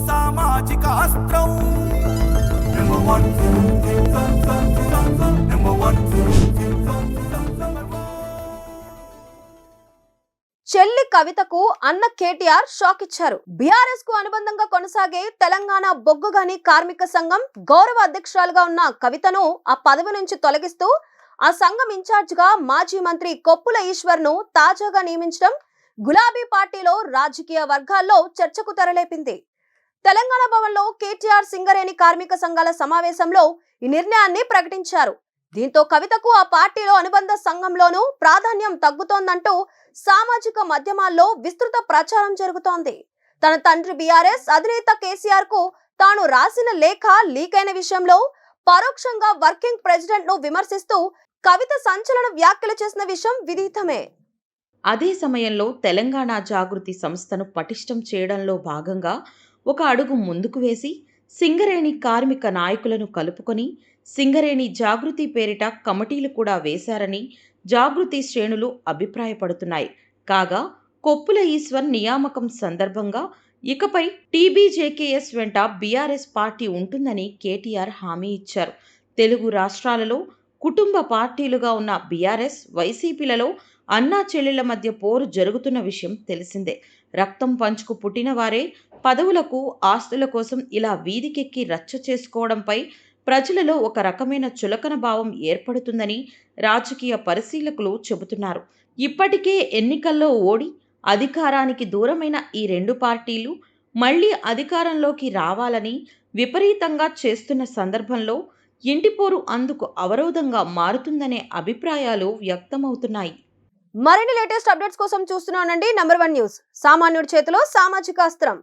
సామాజిక అస్త్రం చెల్లి కవితకు అన్న కేటీఆర్ షాక్ ఇచ్చారు. బీఆర్ఎస్ కు అనుబంధంగా కొనసాగే తెలంగాణ బొగ్గుగని కార్మిక సంఘం గౌరవ అధ్యక్షురాలుగా ఉన్న కవితను ఆ పదవి నుంచి తొలగిస్తూ ఆ సంఘం ఇన్ఛార్జ్ గా మాజీ మంత్రి కొప్పుల ఈశ్వర్ ను తాజాగా నియమించడం గులాబీ పార్టీలో రాజకీయ వర్గాల్లో చర్చకు తెరలేపింది. తెలంగాణ భవన్లో కేటీఆర్ సింగరేణి కార్మిక సంఘాల సమావేశంలో ఈ నిర్ణయాన్ని ప్రకటించారు. దీంతో కవితకు ఆ పార్టీలో అనుబంధ సంఘంలోనూ ప్రాధాన్యం తగ్గుతోందంటూ సామాజిక మాధ్యమాల్లో విస్తృత ప్రచారం జరుగుతోంది. తన తండ్రి బీఆర్ఎస్ అధినేత కేసీఆర్ కు తాను రాసిన లేఖ లీక్ అయిన విషయంలో పరోక్షంగా వర్కింగ్ ప్రెసిడెంట్ ను విమర్శిస్తూ కవిత సంచలన వ్యాఖ్యలు చేసిన విషయం విదితమే. అదే సమయంలో తెలంగాణ జాగృతి సంస్థను పటిష్టం చేయడంలో భాగంగా ఒక అడుగు ముందుకు వేసి సింగరేణి కార్మిక నాయకులను కలుపుకొని సింగరేణి జాగృతి పేరిట కమిటీలు కూడా వేశారని జాగృతి శ్రేణులు అభిప్రాయపడుతున్నాయి. కాగా కొప్పుల ఈశ్వర్ నియామకం సందర్భంగా ఇకపై టీబీజేకేఎస్ వెంట బీఆర్ఎస్ పార్టీ ఉంటుందని కేటీఆర్ హామీ ఇచ్చారు. తెలుగు రాష్ట్రాలలో కుటుంబ పార్టీలుగా ఉన్న బీఆర్ఎస్, వైసీపీలలో అన్నా చెల్లెళ్ల మధ్య పోరు జరుగుతున్న విషయం తెలిసిందే. రక్తం పంచుకు పుట్టిన వారే పదవులకు, ఆస్తుల కోసం ఇలా వీధికెక్కి రచ్చ చేసుకోవడంపై ప్రజలలో ఒక రకమైన చులకన భావం ఏర్పడుతుందని రాజకీయ పరిశీలకులు చెబుతున్నారు. ఇప్పటికే ఎన్నికల్లో ఓడి అధికారానికి దూరమైన ఈ రెండు పార్టీలు మళ్లీ అధికారంలోకి రావాలని విపరీతంగా చేస్తున్న సందర్భంలో ఇంటిపోరు అందుకు అవరోధంగా మారుతుందనే అభిప్రాయాలు వ్యక్తమవుతున్నాయి. మరిన్ని లేటెస్ట్ అప్డేట్స్ కోసం చూస్తూనే ఉండండి నంబర్ 1 న్యూస్. సామాన్యుడి చేతిలో సామాజిక అస్త్రం.